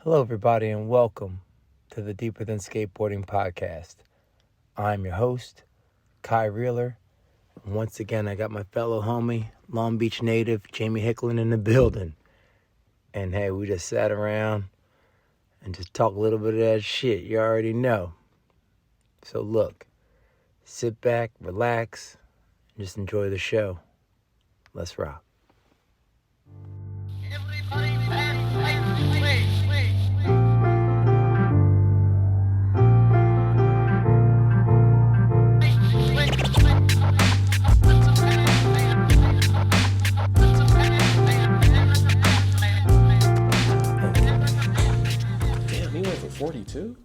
Hello, everybody, and welcome to the Deeper Than Skateboarding podcast. I'm your host, Kai Reeler. And once again, I got my fellow homie, Long Beach native, Jaime Hicklen in the building. And hey, we just sat around and just talked a little bit of that shit you already know. So look, sit back, relax, and just enjoy the show. Let's rock. Damn, he went for 42?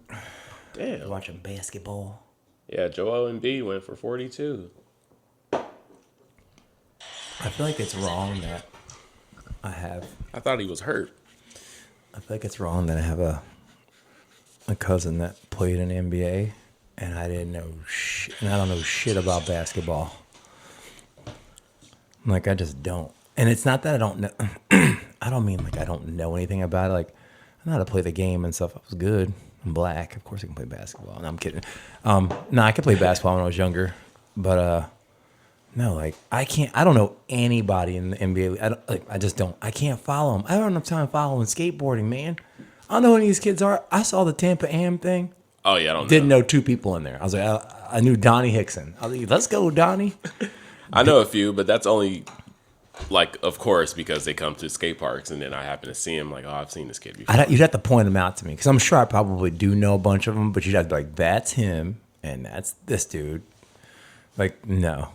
Damn. Watching basketball. Yeah, Joel Embiid went for 42. I feel like it's wrong that I thought he was hurt. feel like it's wrong that I have a cousin that played in the NBA, and I didn't know shit, and I don't know shit about basketball. Like, I just don't. And it's not that I don't know. I don't mean like I don't know anything about it. Like, I know how to play the game and stuff. I was good. I'm black. Of course I can play basketball. No, I'm kidding. No, I could play basketball when I was younger. But, no, like, I don't know anybody in the NBA. I just don't. I can't follow them. I don't have enough time following skateboarding, man. I don't know who any of these kids are. I saw the Tampa Am thing. Oh, yeah, I don't know. Didn't know two people in there. I was like, I knew Donnie Hickson. I was like, let's go, Donnie. I know a few, but that's only, like, of course, because they come to skate parks, and then I happen to see him, like, oh, I've seen this kid before. You'd have to point them out to me, because I'm sure I probably do know a bunch of them, but you'd have to be like, that's him, and that's this dude. Like, no.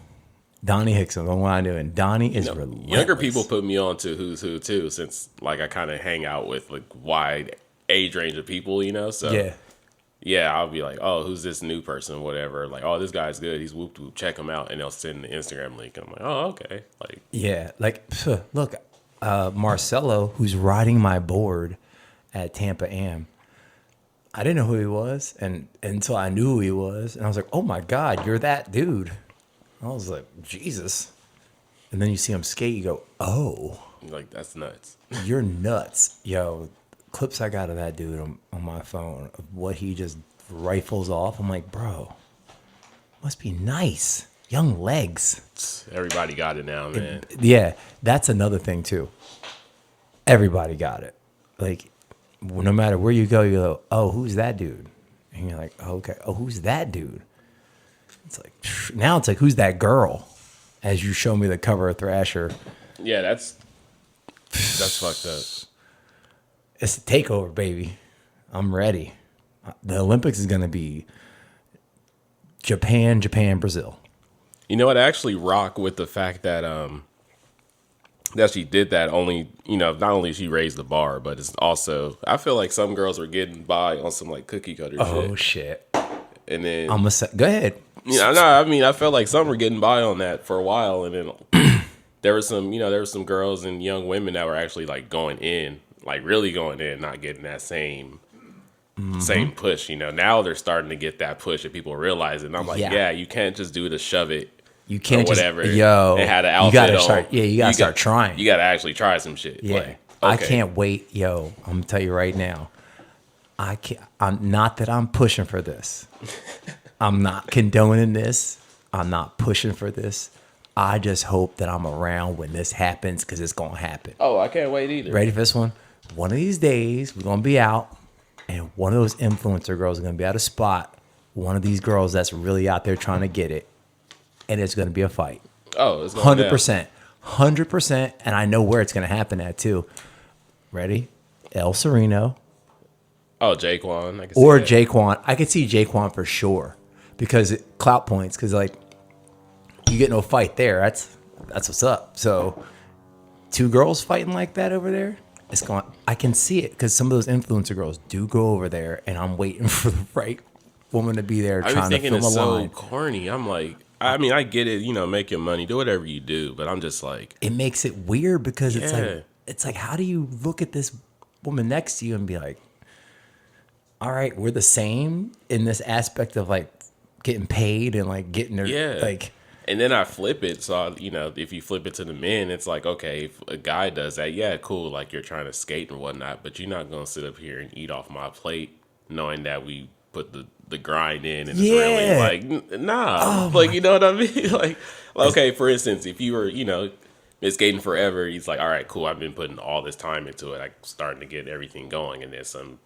Donnie Hickson, what I do, and Donnie is relentless. Younger people put me on to who's who, too, since, like, I kind of hang out with, like, wide age range of people, so. Yeah. Yeah, I'll be like, oh, who's this new person, whatever. Like, oh, this guy's good. He's whoop whoop. Check him out, and they'll send the Instagram link. And I'm like, oh, okay. Like, Yeah, like, look, Marcelo, who's riding my board at Tampa Am, I didn't know who he was, and until I knew who he was, and I was like, oh my God, you're that dude. I was like, Jesus. And then you see him skate, you go, oh. like that's nuts. You're nuts. Yo, clips I got of that dude on my phone of what he just rifles off. I'm like, bro, must be nice. Young legs. Everybody got it now, man. Yeah, that's another thing too. Everybody got it. Like, no matter where you go, you go, oh, who's that dude? And you're like, oh, okay. Oh, who's that dude? It's like, now it's like, who's that girl? As you show me the cover of Thrasher. Yeah, that's fucked up. It's a takeover, baby. I'm ready. The Olympics is going to be Japan, Brazil. You know what? I actually rock with the fact that that she did that. Only not only she raised the bar, but it's also I feel like some girls were getting by on some like cookie cutter shit. Oh shit! And then I'm gonna say, go ahead. Yeah, no, I mean I felt like some were getting by on that for a while, and then there was some girls and young women that were actually like going in. Like really going in, not getting that same push. Now they're starting to get that push, and people realize it. And I'm like, yeah, you can't just do the shove it. You can't or whatever. Just, yo. And had an outfit you gotta on. start. Yeah, you gotta start trying. You gotta actually try some shit. Yeah, like, okay. I can't wait. Yo, I'm gonna tell you right now. I can't. I'm not that I'm pushing for this. I'm not condoning this. I'm not pushing for this. I just hope that I'm around when this happens because it's gonna happen. Oh, I can't wait either. Ready for this one? One of these days, we're going to be out, and one of those influencer girls is going to be at a spot, one of these girls that's really out there trying to get it, and it's going to be a fight. Oh, it's going 100%. 100%, and I know where it's going to happen at, too. Ready? El Sereno. Oh, Jaquan. I can or see that. Jaquan. I could see Jaquan for sure, because clout points, because, like, you get no fight there. That's what's up. So, two girls fighting like that over there? It's going. I can see it because some of those influencer girls do go over there, and I'm waiting for the right woman to be there trying to film a line. So corny. I'm like, I mean, I get it. Make your money, do whatever you do, but I'm just like, it makes it weird because it's like, how do you look at this woman next to you and be like, all right, we're the same in this aspect of like getting paid and like getting her like. And then I flip it, so if you flip it to the men, it's like, okay, if a guy does that, yeah, cool, like you're trying to skate and whatnot, but you're not gonna sit up here and eat off my plate, knowing that we put the grind in, and it's really like, nah, like you know what I mean? Like, okay, for instance, if you were, been skating forever, he's like, all right, cool, I've been putting all this time into it, like starting to get everything going, and then some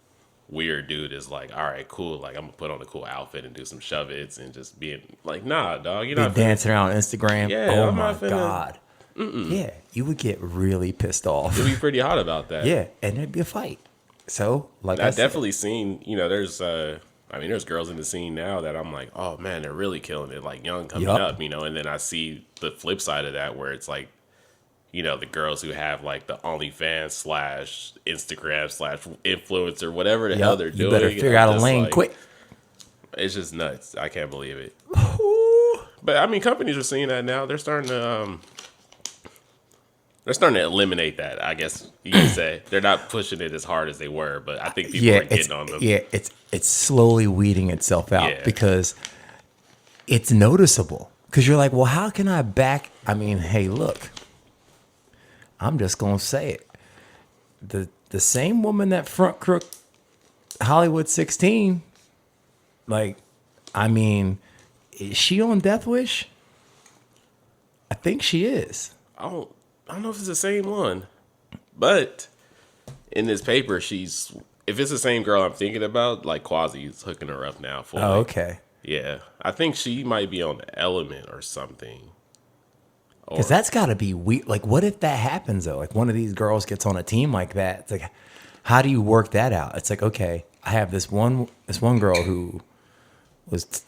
weird dude is like, all right, cool, like I'm gonna put on a cool outfit and do some shove-its and just being like, nah, dog, you're not dancing around on Instagram. Yeah, oh I'm my not finna- God. Yeah, you would get really pissed off. You'd be pretty hot about that. Yeah, and it'd be a fight. So, like I've definitely seen, there's there's girls in the scene now that I'm like, oh man, they're really killing it, like young coming up, and then I see the flip side of that where it's like, the girls who have like the OnlyFans / Instagram / influencer, whatever the hell they're doing. You better figure out a lane quick. It's just nuts. I can't believe it. But I mean, companies are seeing that now. They're starting to eliminate that. I guess you could say they're not pushing it as hard as they were, but I think people are getting on them. Yeah, it's slowly weeding itself out because it's noticeable. Because you're like, well, how can I back? I mean, hey, look. I'm just gonna say it. The same woman that front crook Hollywood 16, like, I mean, is she on Death Wish? I think she is. I don't know if it's the same one, but in this paper, if it's the same girl I'm thinking about, like Quasi's hooking her up now. Oh, okay. Yeah, I think she might be on Element or something. Because that's got to be weird. Like, what if that happens, though? Like, one of these girls gets on a team like that. It's like, how do you work that out? It's like, okay, I have this one girl who was,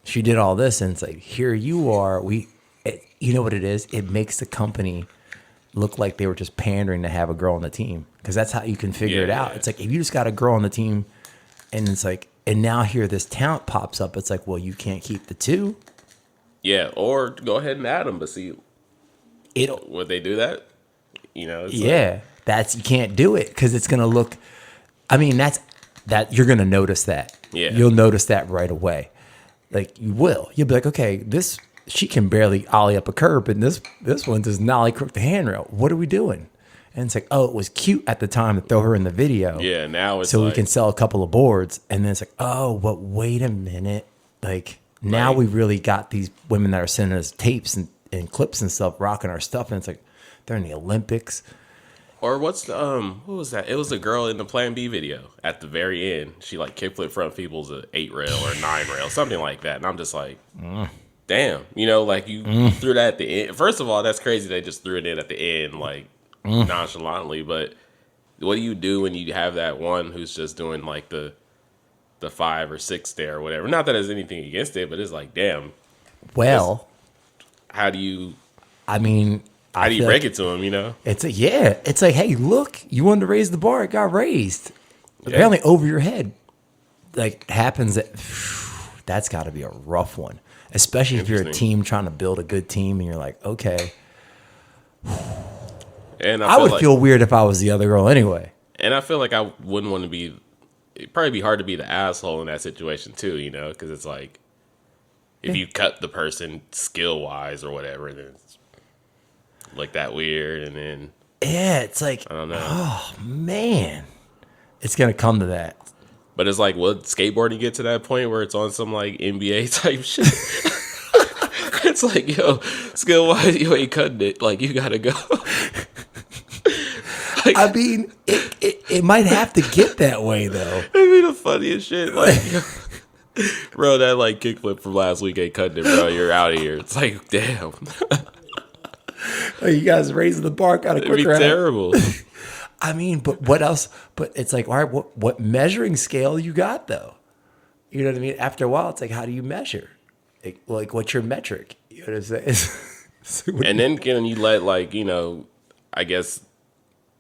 she did all this. And it's like, here you are. You know what it is? It makes the company look like they were just pandering to have a girl on the team. Because that's how you can figure it out. It's like, if you just got a girl on the team and it's like, and now here this talent pops up. It's like, well, you can't keep the two. Yeah, or go ahead and add them, but see... Would they do that? That's you can't do it because it's gonna look. I mean, that you're gonna notice that. Yeah, you'll notice that right away. Like you will. You'll be like, okay, she can barely ollie up a curb, and this one does nollie crook the handrail. What are we doing? And it's like, oh, it was cute at the time to throw her in the video. Yeah, now it's so we can sell a couple of boards, and then it's like, oh, but wait a minute, like now we really got these women that are sending us tapes and clips and stuff, rocking our stuff, and it's like they're in the Olympics. Or what's the what was that? It was a girl in the Plan B video at the very end. She like kickflip front people's 8 rail or 9 rail, something like that. And I'm just like, damn, like you threw that at the end. First of all, that's crazy. They just threw it in at the end, like nonchalantly. But what do you do when you have that one who's just doing like the 5 or 6 there or whatever? Not that there's anything against it, but it's like, damn. Well. How do you? I mean, how do you break it to him? It's it's like, hey, look, you wanted to raise the bar, it got raised. Apparently, over your head, like happens. That's got to be a rough one, especially if you're a team trying to build a good team, and you're like, okay. And I would feel weird if I was the other girl anyway. And I feel like I wouldn't want to be. It'd probably be hard to be the asshole in that situation too, because it's like. If you cut the person skill wise or whatever, then it's like that weird, and then it's like I don't know. Oh man, it's gonna come to that. But it's like, will skateboarding get to that point where it's on some like NBA type shit? It's like, yo, skill wise, you ain't cutting it. Like you gotta go. Like, I mean, it might have to get that way though. It'd be the funniest shit. Like. Bro, that like kickflip from last week ain't cutting it, bro. You're out of here. It's like, damn. You guys raising the bar kind of quick. It'd be terrible. I mean, but what else? But it's like, all right, what measuring scale you got though? You know what I mean? After a while, it's like, how do you measure? Like what's your metric? You know what I'm saying? And then can you let I guess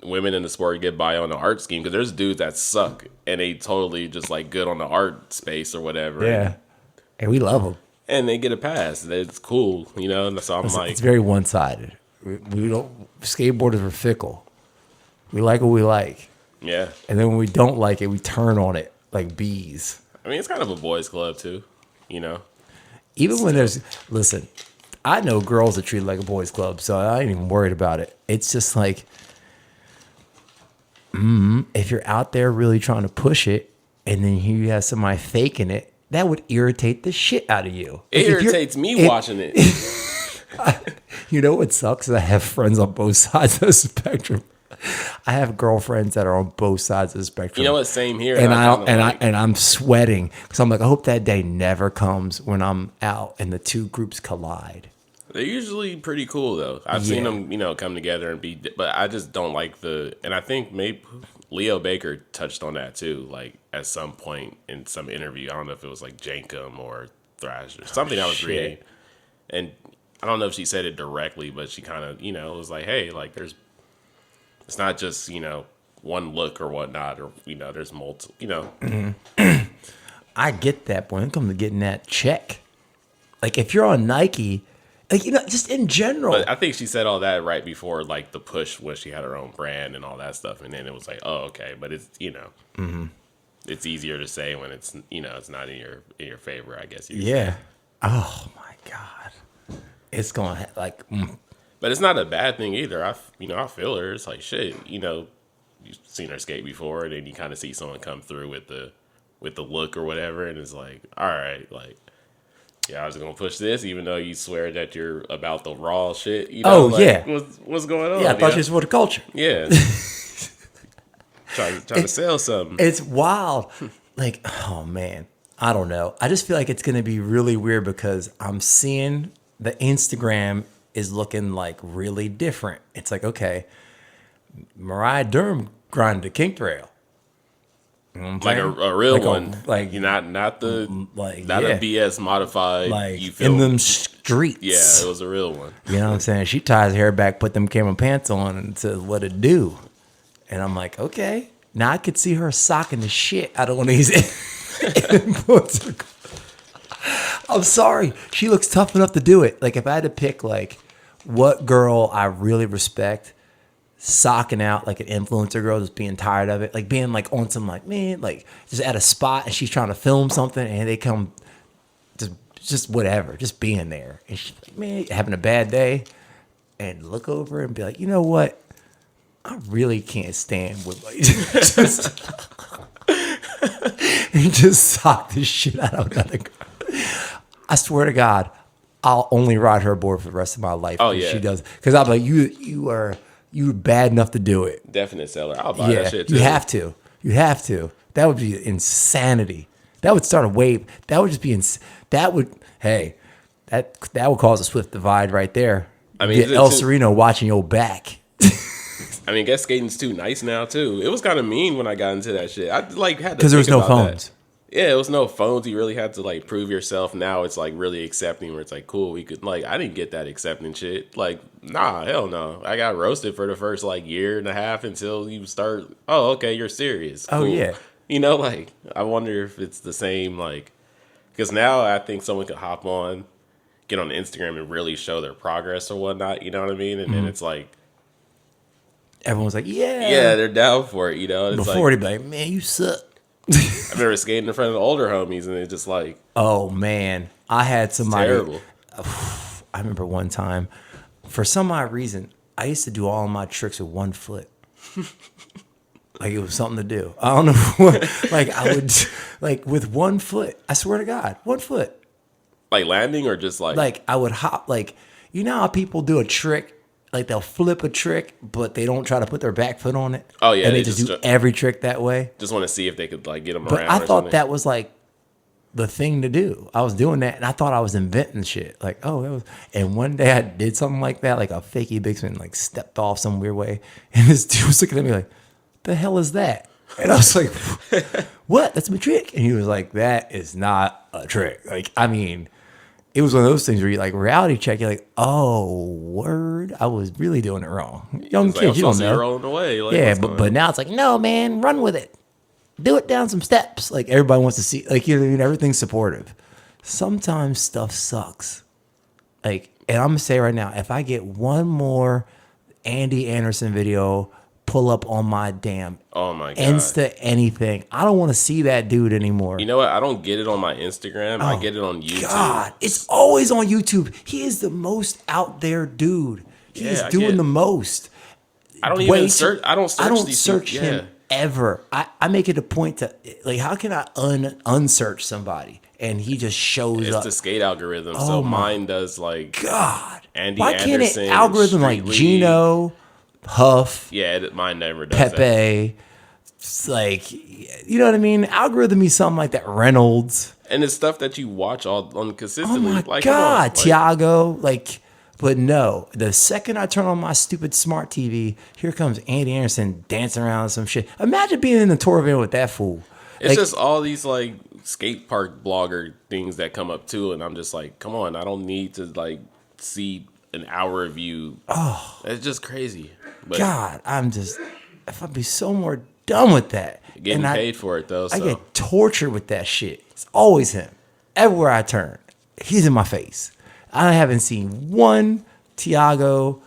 women in the sport get by on the art scheme, because there's dudes that suck and they totally just like good on the art space or whatever. Yeah, and we love them, and they get a pass. It's cool, So it's very one sided. We don't. Skateboarders are fickle. We like what we like. Yeah, and then when we don't like it, we turn on it like bees. I mean, it's kind of a boys' club too, Even when there's I know girls that treat it like a boys' club, so I ain't even worried about it. It's just like, if you're out there really trying to push it, and then you have somebody faking it, that would irritate the shit out of you. It Like, irritates me watching it. You know what sucks is I have friends on both sides of the spectrum. I have girlfriends that are on both sides of the spectrum. You know what? Same here. And I'm sweating because I'm like, I hope that day never comes when I'm out and the two groups collide. They're usually pretty cool though. I've seen them, come together and be, but I just don't like and I think maybe Leo Baker touched on that too, like at some point in some interview. I don't know if it was like Jankum or Thrash or something I was reading. And I don't know if she said it directly, but she kind of, was like, hey, like it's not just, one look or whatnot, or, there's multiple, I get that, but when it comes to getting that check, like if you're on Nike, like, just in general. But I think she said all that right before, like, the push when she had her own brand and all that stuff. And then it was like, oh, okay. But it's, it's easier to say when it's, it's not in your favor, I guess. Yeah. Oh, my God. It's going to, like... But it's not a bad thing either. I feel her. It's like, shit, you've seen her skate before, and then you kind of see someone come through with the look or whatever, and it's like, all right, like... Yeah, I was gonna push this, even though you swear that you're about the raw shit. What's going on? Yeah, I thought you was for the culture. Yeah, trying to sell something. It's wild. Like, oh man, I don't know. I just feel like it's gonna be really weird because I'm seeing the Instagram is looking like really different. It's like, okay, Mariah Durham grinded a kink trail. Like a real one, like not a BS modified. Like in them streets. Yeah, it was a real one. You know what I'm saying? She ties her hair back, put them camera pants on, and says, "What it do?" And I'm like, okay. Now I could see her socking the shit out of one of these influencers. I'm sorry, she looks tough enough to do it. Like if I had to pick, like what girl I really respect. Socking out like an influencer girl, just being tired of it, like being like on some like man, like just at a spot and she's trying to film something and they come just whatever, just being there and she's like, man, having a bad day, and look over and be like, you know what, I really can't stand with like and just sock the shit out of another girl. I swear to God, I'll only ride her board for the rest of my life. Oh yeah, she does, because I'm like, you're bad enough to do it. Definite seller. I'll buy that shit too. You have to. You have to. That would be insanity. That would start a wave. That would just be that would would cause a swift divide right there. I mean, get El Sereno watching your back. I mean, guess skating's too nice now too. It was kind of mean when I got into that shit. I like had to because there was no phones. That. Yeah, it was no phones. You really had to like prove yourself. Now it's like really accepting where it's like, cool, we could like, I didn't get that accepting shit. Like, nah, hell no. I got roasted for the first like year and a half until you start, oh, okay, you're serious. Cool. Oh, yeah. Like, I wonder if it's the same, like, because now I think someone could hop on, get on Instagram and really show their progress or whatnot, you know what I mean? And then it's like, everyone's like, yeah. Yeah, they're down for it, It's before they'd be like, man, you suck. I remember skating in front of the older homies, and it's just like, oh man, I had somebody. Terrible. I remember one time, for some odd reason, I used to do all of my tricks with one foot. Like it was something to do. I don't know what. Like I would, like with one foot. I swear to God, one foot. Like landing or just like I would hop. Like you know how people do a trick. Like they'll flip a trick, but they don't try to put their back foot on it. Oh yeah, and they just do every trick that way. Just want to see if they could like get them but around. I thought that was like the thing to do. I was doing that, and I thought I was inventing shit. Like, oh, it was. And one day I did something like that, like a fakey Bixman, like stepped off some weird way, and this dude was looking at me like, "The hell is that?" And I was like, "What? That's my trick." And he was like, "That is not a trick." Like, I mean. It was one of those things where you like reality check. You're like, oh, word, I was really doing it wrong. Young kids, you don't know. Rolling away. Like, yeah, but now it's like, no, man, run with it. Do it down some steps. Like everybody wants to see. Like everything's supportive. Sometimes stuff sucks. Like, and I'm gonna say right now, if I get one more Andy Anderson video pull up on my damn Oh my god. Insta anything. I don't want to see that dude anymore. You know what? I don't get it on my Instagram. I get it on YouTube. God, it's always on YouTube. He is the most out there dude. He is doing the most. I don't even search. I don't search him ever. I make it a point to like, how can I unsearch somebody and he just shows up? It's the skate algorithm. So mine does like God. Andy Why Anderson. Can't it algorithm like Gino, Huff? Yeah, mine never does Pepe. It's like, you know what I mean? Algorithm me something like that. Reynolds. And it's stuff that you watch all on consistently. Oh my like, God, Tiago. Like, but no, the second I turn on my stupid smart TV, here comes Andy Anderson dancing around with some shit. Imagine being in the tour van with that fool. It's just all these like skate park blogger things that come up too, and I'm just like, come on, I don't need to like see an hour of you. Oh, it's just crazy. But God, if I'd be so more done with that. Getting paid for it though. So. I get tortured with that shit. It's always him. Everywhere I turn, he's in my face. I haven't seen one Tiago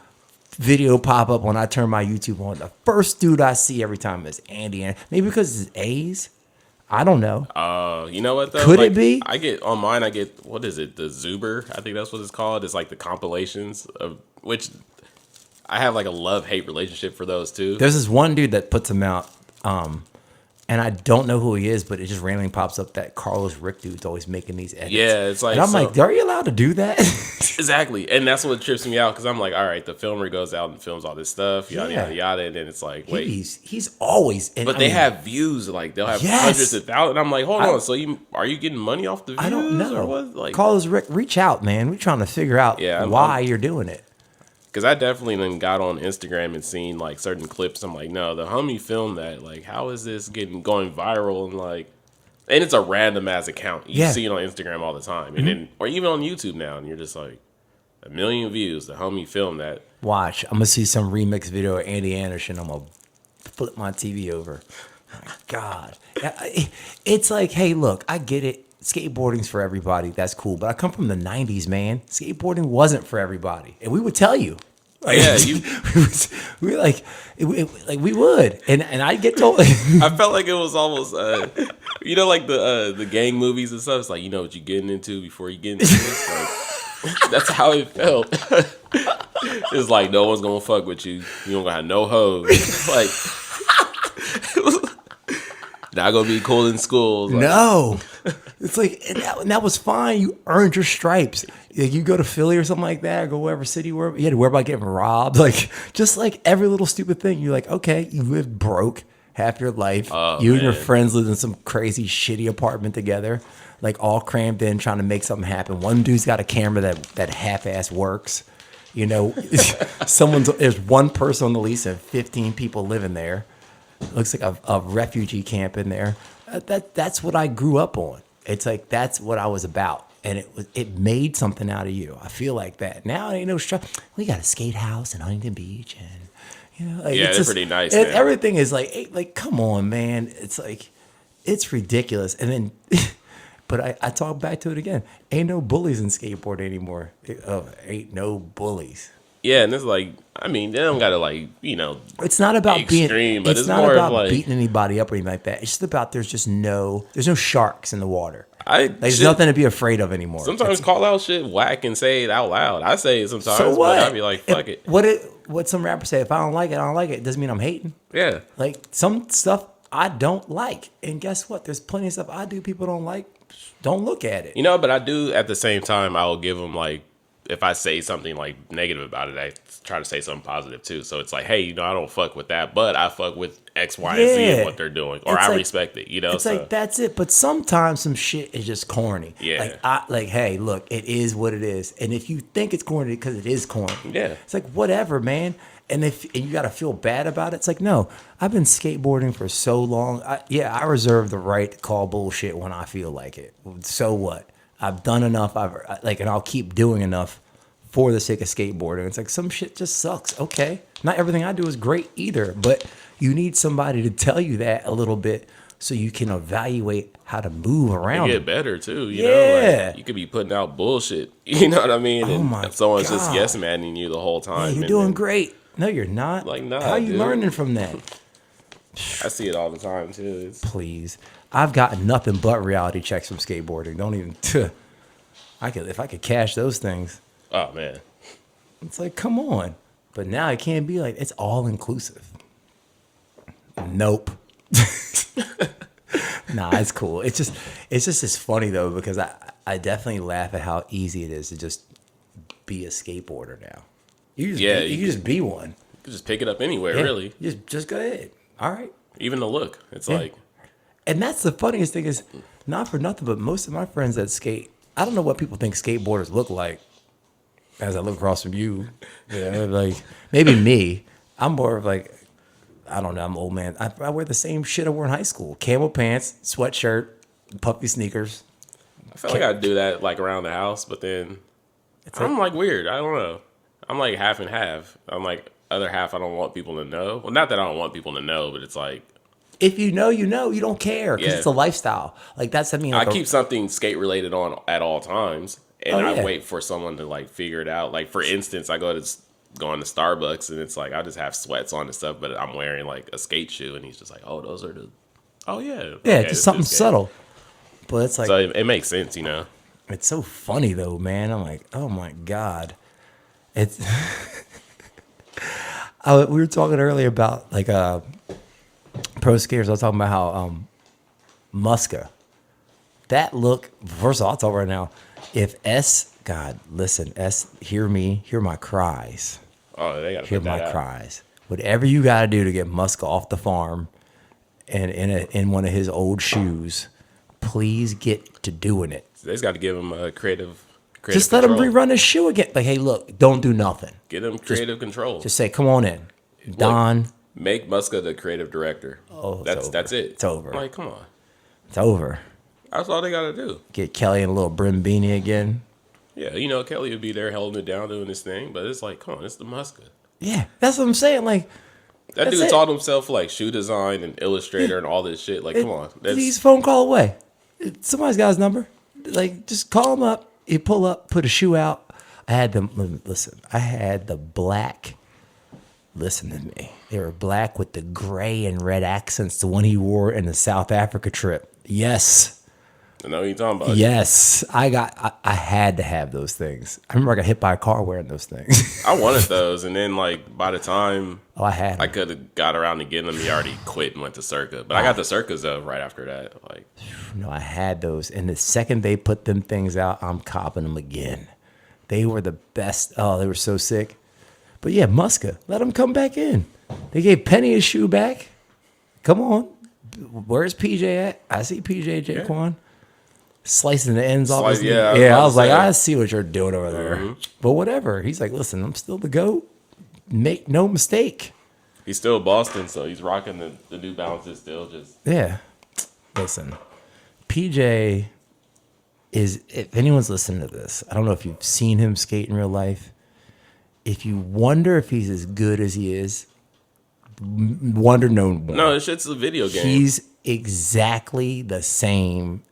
video pop up when I turn my YouTube on. The first dude I see every time is Andy. Maybe because it's A's. I don't know. You know what though? Could it be? I get on mine. I get, what is it? The Zuber. I think that's what it's called. It's like the compilations of which I have like a love-hate relationship for those too. There's this one dude that puts them out. And I don't know who he is, but it just randomly pops up that Carlos Rick dude's always making these edits. Yeah, it's like, and I'm like, are you allowed to do that? Exactly, and that's what trips me out because I'm like, all right, the filmer goes out and films all this stuff, yada yada yada, and then it's like, wait, he's always. But they have views, like they'll have hundreds of thousands. And I'm like, hold on, so are you getting money off the views? I don't know. Or what? Like, Carlos Rick, reach out, man. We're trying to figure out why you're doing it. Because I definitely then got on Instagram and seen like certain clips. I'm like, no, the homie filmed that. Like, how is this going viral? And like, and it's a random ass account. You see it on Instagram all the time, and then or even on YouTube now, and you're just like, 1 million views. The homie filmed that. Watch, I'm gonna see some remix video of Andy Anderson. I'm gonna flip my TV over. My God, it's like, hey, look, I get it. Skateboarding's for everybody. That's cool. But I come from the 90s, man. Skateboarding wasn't for everybody. And we would tell you. Like, yeah, we we would. And I'd get told. I felt like it was almost, you know, like the gang movies and stuff. It's like, you know what you're getting into before you get into this. Like, that's how it felt. It's like, no one's going to fuck with you. You don't going to have no hoes. Like, not going to be cool in school. Like, no. It's like, and that was fine. You earned your stripes. You go to Philly or something like that, or go wherever city, wherever, you had to worry about getting robbed. Like, just like every little stupid thing. You're like, okay, you lived broke half your life. You and your friends lived in some crazy, shitty apartment together, like all crammed in, trying to make something happen. One dude's got a camera that half-ass works. You know, there's one person on the lease and 15 people living there. It looks like a refugee camp in there. That's what I grew up on. It's like, that's what I was about. And it made something out of you. I feel like that. Now it ain't no struggle. We got a skate house in Huntington Beach, and you know, like, yeah, they're pretty nice. Everything is like, hey, like, come on, man. It's like, it's ridiculous. And then, but I talk back to it again. Ain't no bullies in skateboard anymore. Ain't no bullies. Yeah, and it's like, I mean, they don't gotta like, you know, it's not about extreme, being. but it's not more about like, beating anybody up or anything like that. It's just about there's no sharks in the water. There's shit, nothing to be afraid of anymore. Sometimes call out shit whack and say it out loud. I say it sometimes, so what? But I'd be like, fuck it. What some rappers say, if I don't like it, I don't like it. It doesn't mean I'm hating. Yeah. Like, some stuff I don't like. And guess what? There's plenty of stuff I do people don't like. Don't look at it. You know, but I do at the same time, I'll give them like, if I say something like negative about it, I try to say something positive too. So it's like, hey, you know, I don't fuck with that, but I fuck with X, Y, and Z and what they're doing, or I respect it. You know, it's like, that's it. But sometimes some shit is just corny. Yeah. Like, hey, look, it is what it is. And if you think it's corny because it is corny, yeah, it's like, whatever, man. And if you got to feel bad about it, it's like, no, I've been skateboarding for so long. I reserve the right to call bullshit when I feel like it. So what? I've done enough. And I'll keep doing enough for the sake of skateboarding. It's like, some shit just sucks. Okay. Not everything I do is great either, but you need somebody to tell you that a little bit so you can evaluate how to move around. You get better too. You know, like, you could be putting out bullshit. You know what I mean? Oh my and someone's God. just yes manning you the whole time. Yeah, you're doing great. No, you're not. Like, nah, How you dude. learning from that? I see it all the time too. Please. I've gotten nothing but reality checks from skateboarding. Don't even. If I could cash those things. Oh man. It's like, come on. But now it can't be like, it's all inclusive. Nope. Nah, it's cool. It's just it's funny though, because I definitely laugh at how easy it is to just be a skateboarder now. You just be one. You can just pick it up anywhere, Yeah, really. Just go ahead. All right. Even the look. It's Yeah. like, And that's the funniest thing is, not for nothing, but most of my friends that skate, I don't know what people think skateboarders look like as I look across from you. Yeah, like maybe me. I'm more of like, I don't know, I'm an old man. I wear the same shit I wore in high school. Camel pants, sweatshirt, puffy sneakers. I feel like I do that like around the house, but then I'm like weird. I don't know. I'm like half and half. I'm like other half I don't want people to know. Well, not that I don't want people to know, but it's like, If you know, you know. You don't care because Yeah. it's a lifestyle. Like that's, I mean, like I keep something skate related on at all times, and Oh, yeah. I wait for someone to like figure it out. Like for instance, I go to Starbucks, and it's like I just have sweats on and stuff, but I'm wearing like a skate shoe, and he's just like, "Oh, those are the." Oh yeah. yeah, Okay, just something this skate. subtle. But it's like, So it makes sense, you know. it's so funny though, man. I'm like, oh my God. It's we were talking earlier about like pro skaters. I was talking about how Muska. That look, first of all, I'll talk right now. If God, listen, hear me, hear my cries. Oh, they got to Hear put that my out. cries. Whatever you gotta do to get Muska off the farm and in one of his old shoes, please get to doing it. They just got to give him a creative Just let him control. rerun his shoe again. Like, hey, look, don't do nothing. Get him creative control. Just say, come on in. Don, Make Muska the creative director. Oh, it's that's over. that's it. It's over. Like, come on. it's over. That's all they got to do. Get Kelly in a little brim beanie again. Yeah, you know, Kelly would be there holding it down, doing his thing, but it's like, come on, it's the Muska. Yeah, that's what I'm saying. Like, That That's dude it. taught himself like shoe design and illustrator and all this shit. Like, come on. he's a phone call away. Somebody's got his number. Like, just call him up. You pull up, put a shoe out. I had the black. Listen to me. They were black with the gray and red accents. The one he wore in the South Africa trip. Yes. I know what you're talking about. Yes. I had to have those things. I remember I got hit by a car wearing those things. I wanted those, and then like by the time Oh, I had 'em. I could have got around to getting them, he already quit and went to Circa. But I got the Circas though right after that. Like, No, I had those. And the second they put them things out, I'm copping them again. They were the best. Oh, they were so sick. But yeah, Muska, let him come back in. They gave Penny his shoe back. Come on. Where's PJ at? I see PJ Jaquan. Slicing the ends off his knee. yeah, Yeah, I I was was like, about to I see what you're doing over there. But whatever. He's like, listen, I'm still the GOAT. Make no mistake. he's still Boston, so he's rocking the New Balances still. Just Yeah. Listen, PJ is, if anyone's listening to this, I don't know if you've seen him skate in real life. If you wonder if he's as good as he is, wonder no more. no, this shit's a video game. He's exactly the same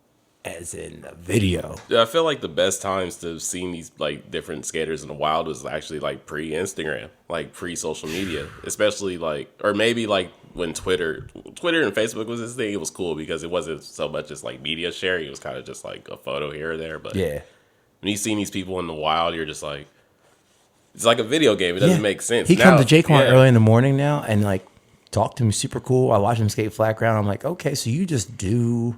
as in the video. I feel like the best times to have seen these like different skaters in the wild was actually like pre-Instagram, like pre-social media, especially like, or maybe like when Twitter and Facebook was this thing. It was cool because it wasn't so much as like media sharing. It was kind of just like a photo here or there. But Yeah. when you see these people in the wild, you're just like, it's like a video game. It doesn't make sense. He Now, comes to Jaquan yeah. early in the morning now and like talk to him super cool. I watch him skate flat ground. I'm like, okay, so you just do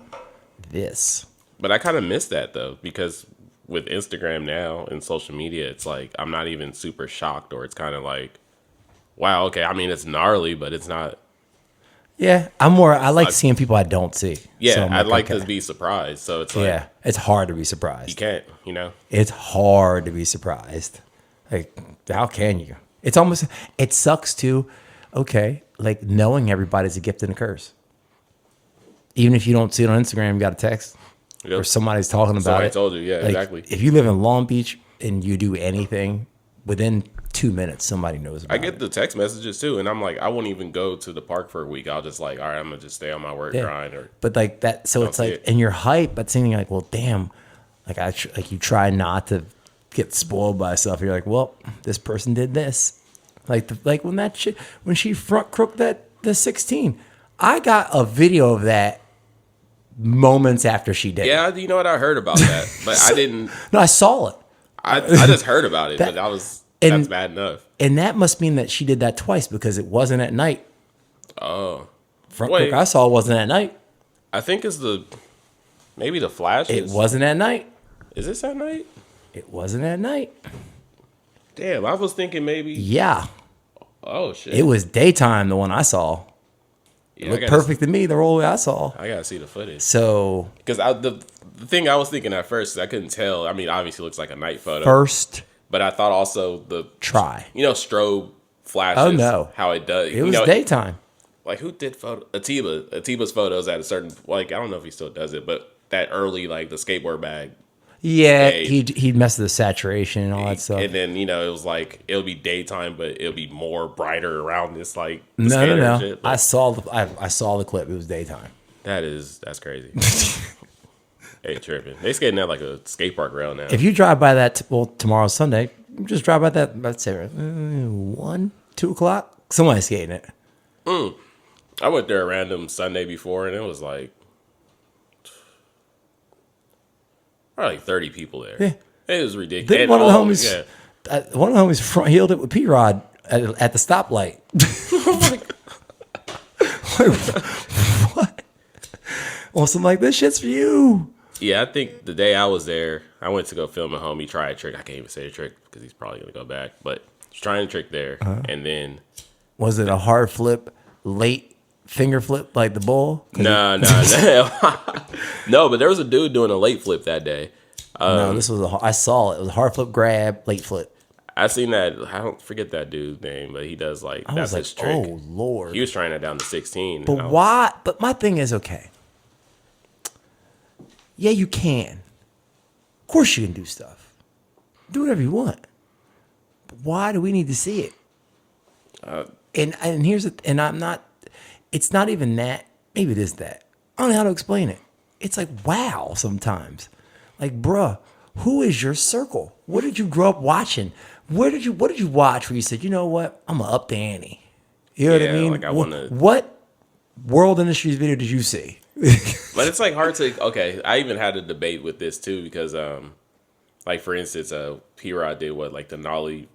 this. But I kind of miss that though, because with Instagram now and social media, it's like I'm not even super shocked, or it's kind of like, wow, okay. I mean, it's gnarly, but it's not. Yeah, I like seeing people I don't see. Yeah, So I'm I'd like okay. to be surprised. So it's like, Yeah, it's hard to be you surprised. can't, you know. It's hard to be surprised. Like, how can you? It's almost, it sucks too. Okay, like knowing everybody's a gift and a curse. Even if you don't see it on Instagram, you got a text Yep. or somebody's talking about Somebody it. told you, yeah, Like, exactly. If you live in Long Beach and you do anything, within 2 minutes, somebody knows about I get it. the text messages too, and I'm like, I won't even go to the park for a week. I'll just like, all right, I'm gonna just stay on my work Yeah. grind, or But like that, so it's see like, it. and you're hype, but seeming like, well, damn, like like you try not to get spoiled by stuff. You're like, well, this person did this. Like when that shit, when she front crooked the 16. I got a video of that moments after she did it. Yeah, you know what? I heard about that, but I didn't. No, I saw it. I just heard about it, but that's bad enough. And that must mean that she did that twice because it wasn't at night. Oh. Front crook I saw wasn't at night. I think it's maybe the flashes. It wasn't at night. Is this at night? It wasn't at night. Damn, I was thinking maybe. Yeah. Oh, shit. It was daytime, the one I saw. It looked perfect to me, the role I saw. I gotta see the footage. So. Because the thing I was thinking at first is I couldn't tell. I mean, obviously it looks like a night photo. First. But I thought also Try. Strobe flashes. Oh, no. How it does. It was daytime. Like, who did Atiba's photos at a certain, like, I don't know if he still does it, but that early, like, the skateboard bag. Yeah, he'd mess with the saturation and all that stuff. And then, it was like, it'll be daytime, but it'll be more brighter around this, like, no. shit. I saw the clip. It was daytime. That's crazy. Hey, tripping. They skating at, like, a skate park rail now. If you drive by that, tomorrow's Sunday, just drive by that, let's say, 1, 2 o'clock, somebody's skating it. I went there a random Sunday before, and it was like, probably like 30 people there. Yeah. It was ridiculous. One of the homies front heeled it with P-Rod at the stoplight. What? Well, something like this shit's for you. Yeah, I think the day I was there, I went to go film a homie try a trick. I can't even say the trick because he's probably going to go back. But he's trying a trick there. And then... Was it a hard flip, late finger flip like the bull? No. No, but there was a dude doing a late flip that day. No, I saw it. It was a hard flip grab, late flip. I seen that. I don't forget that dude's name, but he does that's his trick. Oh Lord! He was trying that down to 16. But why? But my thing is, okay. Yeah, you can. Of course, you can do stuff. Do whatever you want. But why do we need to see it? And here's and I'm not. It's not even that. Maybe it is that. I don't know how to explain it. It's like wow. Sometimes, like bruh, who is your circle? What did you grow up watching? What did you watch where you said, you know what, I'm gonna up the ante? You know what I mean? Like what World Industries video did you see? But it's like hard to. Okay, I even had a debate with this too because like for instance, P-Rod did like the nollie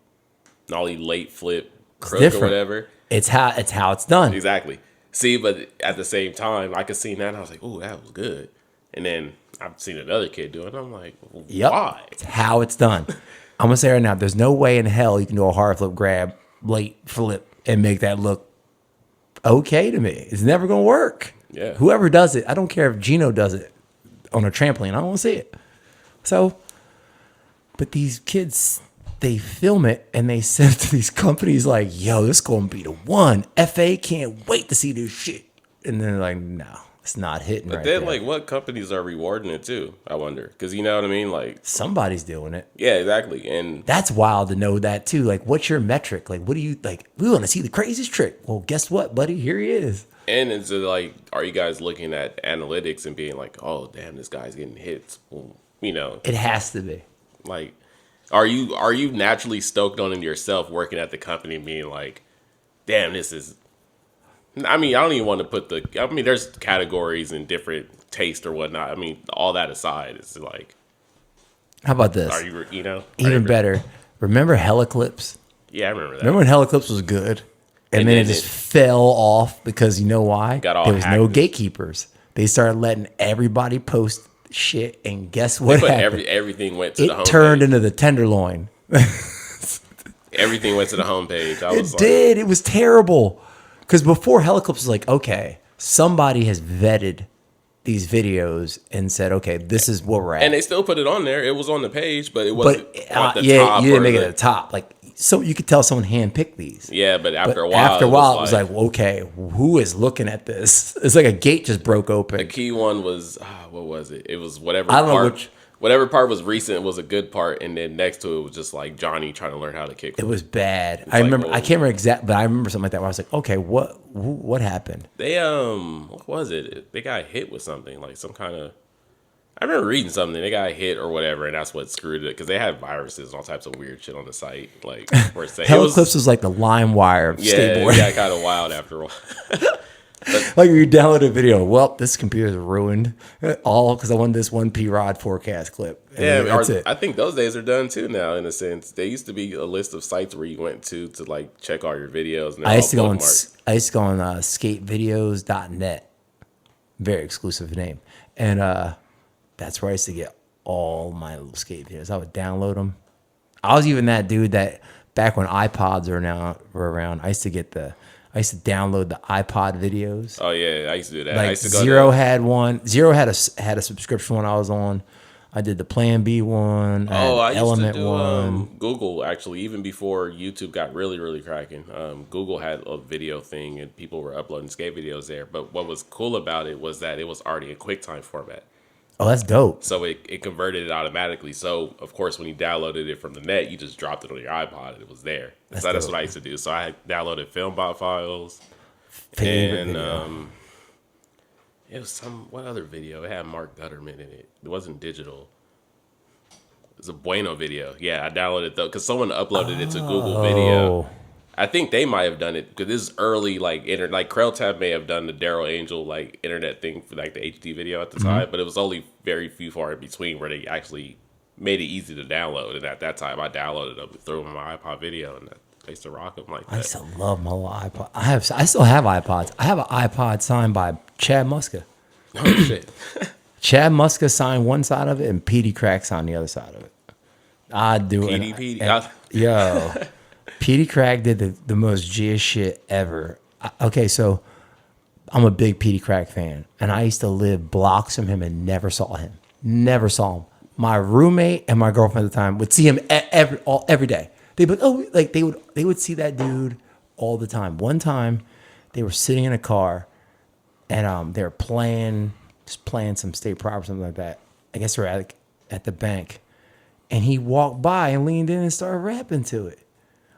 late flip crook or whatever. It's how it's done. Exactly. See, but at the same time, I could see that and I was like, "Ooh, that was good." And then I've seen another kid do it. And I'm like, why? It's how it's done. I'm gonna say right now, there's no way in hell you can do a hard flip grab, late flip, and make that look okay to me. It's never gonna work. Yeah. Whoever does it, I don't care if Gino does it on a trampoline. I don't want to see it. So, but these kids, they film it and they send it to these companies like, yo, this is gonna be the one. FA can't wait to see this shit. And then they're like, no. It's not hitting right there. But then, like, what companies are rewarding it too? I wonder. Because you know what I mean? Like, somebody's doing it. Yeah, exactly. And that's wild to know that too. Like, what's your metric? Like, what do you like? We want to see the craziest trick. Well, guess what, buddy? Here he is. And it's like, are you guys looking at analytics and being like, oh, damn, this guy's getting hits? Well, it has to be. Like, are you naturally stoked on it yourself working at the company and being like, damn, this is. I mean, I don't even want to put there's categories and different taste or whatnot. I mean, all that aside, it's like. How about this? Are you even better? Remember Heliclips? Yeah, I remember that. Remember when Heliclips was good? And then it just fell off because you know why? There was no gatekeepers. They started letting everybody post shit, and guess what happened? Everything went to the homepage. It turned into the Tenderloin. Everything went to the homepage. It did. It was terrible. Because before Heliclips was like, okay, somebody has vetted these videos and said, okay, this is where we're at. And they still put it on there. It was on the page, but it wasn't at the top. You didn't make it at the top. Like, so you could tell someone handpicked these. Yeah, but after a while, it was like, well, okay, who is looking at this? It's like a gate just broke open. The key one was, what was it? It was whatever I don't part. know which. Whatever part was recent was a good part, and then next to it was just like Johnny trying to learn how to kick. It was bad. I remember. I can't remember exact, but I remember something like that where I was like, okay, what happened? They what was it? They got hit with something, like some kind of I remember reading something. They got hit or whatever, and that's what screwed it because they had viruses and all types of weird shit on the site. Like, where saying Hell Clips was like the LimeWire of skateboarding. Yeah, it got kind of wild after a while. Like you download a video, well, this computer's ruined. All because I wanted this 1P Rod forecast clip. And that's it. I think those days are done too now. In a sense, there used to be a list of sites where you went to like check all your videos. And I used to go on skatevideos.net. Very exclusive name, and that's where I used to get all my little skate videos. I would download them. I was even that dude that back when iPods were around, I used to download the iPod videos. Oh yeah, I used to do that. Like I used to Zero had one. Zero had a subscription when I was on. I did the Plan B one. I used Element to do one. Google actually, even before YouTube got really, really cracking. Google had a video thing and people were uploading skate videos there. But what was cool about it was that it was already in QuickTime format. Oh, that's dope. So it converted it automatically. So, of course, when you downloaded it from the net, you just dropped it on your iPod and it was there. That's what I used to do. So I had downloaded FilmBot files. It was what other video? It had Mark Gutterman in it. It wasn't digital. It was a Bueno video. Yeah, I downloaded it though because someone uploaded it to Google Video. I think they might have done it because this is early, like Krelltab may have done the Daryl Angel like internet thing for like the HD video at the time, but it was only very few far in between where they actually made it easy to download. And at that time, I downloaded them, threw them on my iPod video, and I used to rock them like that. I used to love my little iPod. I still have iPods. I have an iPod signed by Chad Muska. Oh shit! Chad Muska signed one side of it, and Petey Crack signed the other side of it. I do Petey. Yo. Petey Crack did the most G shit ever. Okay, so I'm a big Petey Crack fan, and I used to live blocks from him and never saw him. Never saw him. My roommate and my girlfriend at the time would see him every day. They'd be like, they would see that dude all the time. One time, they were sitting in a car, and they were playing some state prop or something like that. I guess they were at the bank, and he walked by and leaned in and started rapping to it.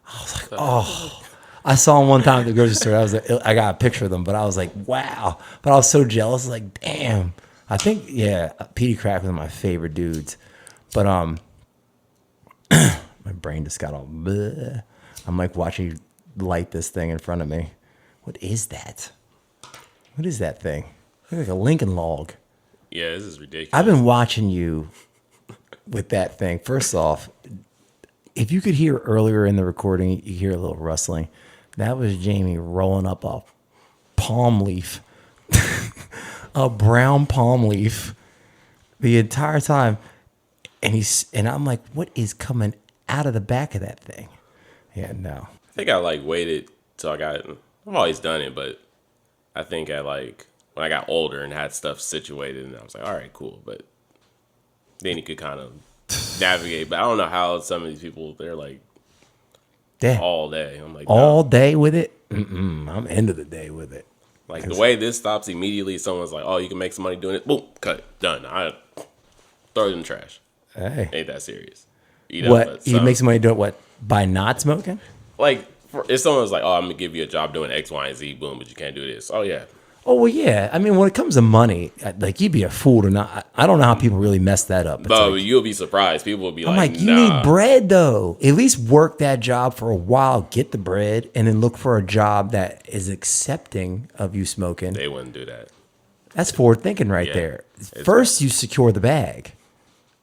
I was like, oh. I saw him one time at the grocery store. I got a picture of them, but I was like, wow. But I was so jealous. Like, damn. I think, yeah, Petey Crack was one of my favorite dudes. But my brain just got all bleh. I'm like watching you light this thing in front of me. What is that? What is that thing? It's like a Lincoln log. Yeah, this is ridiculous. I've been watching you with that thing. First off, if you could hear earlier in the recording, you hear a little rustling. That was Jamie rolling up a palm leaf, a brown palm leaf, the entire time. And I'm like, what is coming out of the back of that thing? Yeah, no. I think I waited till I've always done it, but I think when I got older and had stuff situated, and I was like, all right, cool. But then you could kind of navigate. But I don't know how some of these people, they're like all day. I'm like, all day with it? I'm end of the day with it. Like the way this stops immediately, someone's like, oh, you can make some money doing it. Boom, cut it, done. I throw it in the trash. Hey. Ain't that serious. What? You make some money doing what? By not smoking? Like, if someone's like, oh, I'm going to give you a job doing X, Y, and Z, boom, but you can't do this. Oh, yeah. Oh, well, yeah. I mean, when it comes to money, like, you'd be a fool to not. I don't know how people really mess that up. But you'll be surprised. People will be I'm like, you need bread, though. At least work that job for a while, get the bread, and then look for a job that is accepting of you smoking. They wouldn't do that. That's forward thinking right there. First, you secure the bag.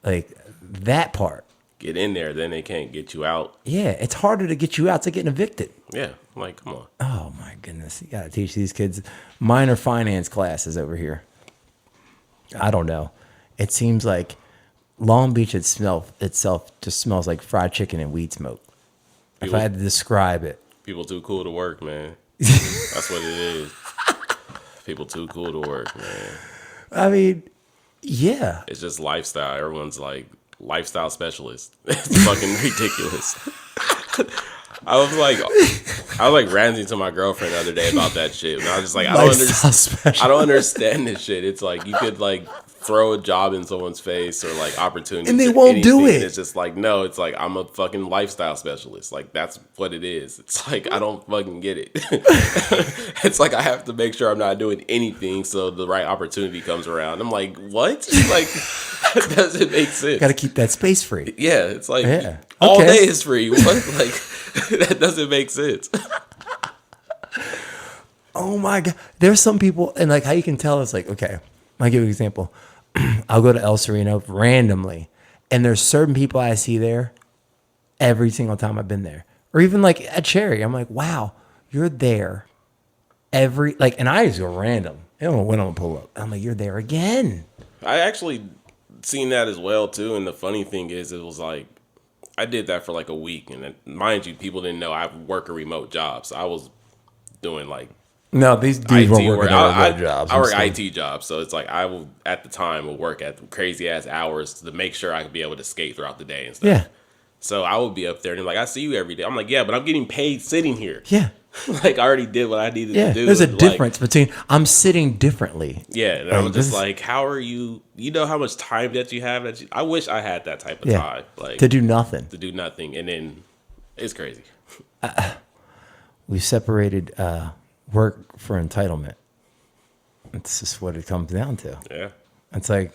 Like, that part. Get in there, then they can't get you out. Yeah, it's harder to get you out to getting evicted. Yeah, I'm like, come on. Oh, my goodness. You got to teach these kids minor finance classes over here. I don't know. It seems like Long Beach itself just smells like fried chicken and weed smoke. If I had to describe it. People too cool to work, man. That's what it is. People too cool to work, man. I mean, yeah. It's just lifestyle. Everyone's like lifestyle specialist. It's fucking ridiculous. I was like ranting to my girlfriend the other day about that shit. And I was just like, I don't understand this shit. It's like you could like throw a job in someone's face or like opportunities, And they or won't do anything, it. It's just like, no, it's like, I'm a fucking lifestyle specialist. Like, that's what it is. It's like, I don't fucking get it. It's like, I have to make sure I'm not doing anything so the right opportunity comes around. I'm like, what? Like, that doesn't make sense. Got to keep that space free. Yeah, it's like, Yeah. all Okay. day is free. What? Like, that doesn't make sense. Oh my God. There's some people, and like how you can tell, it's like, okay, I'll give you an example. I'll go to El Sereno randomly, and there's certain people I see there every single time I've been there. Or even like at Cherry, I'm like, wow, you're there and I just go random. I don't know when I'm gonna pull up. I'm like, you're there again. I actually seen that as well too, and the funny thing is, it was like, I did that for like a week, and then, mind you, people didn't know I work a remote job, so I was doing like No, these dudes weren't work. working at remote jobs. I I'm work saying. IT jobs, so it's like I will at the time would work at crazy ass hours to make sure I could be able to skate throughout the day and stuff. Yeah. So I would be up there and they're like, I see you every day. I'm like, yeah, but I'm getting paid sitting here. Yeah. Like, I already did what I needed Yeah. to do. There's a Like, difference between I'm sitting differently. yeah, and Like, I'm this just is- like, how are you? You know how much time that you have? I wish I had that type of Yeah. time, like To do nothing. to do nothing, and then it's crazy. We separated work for entitlement. It's just what it comes down to. Yeah. It's like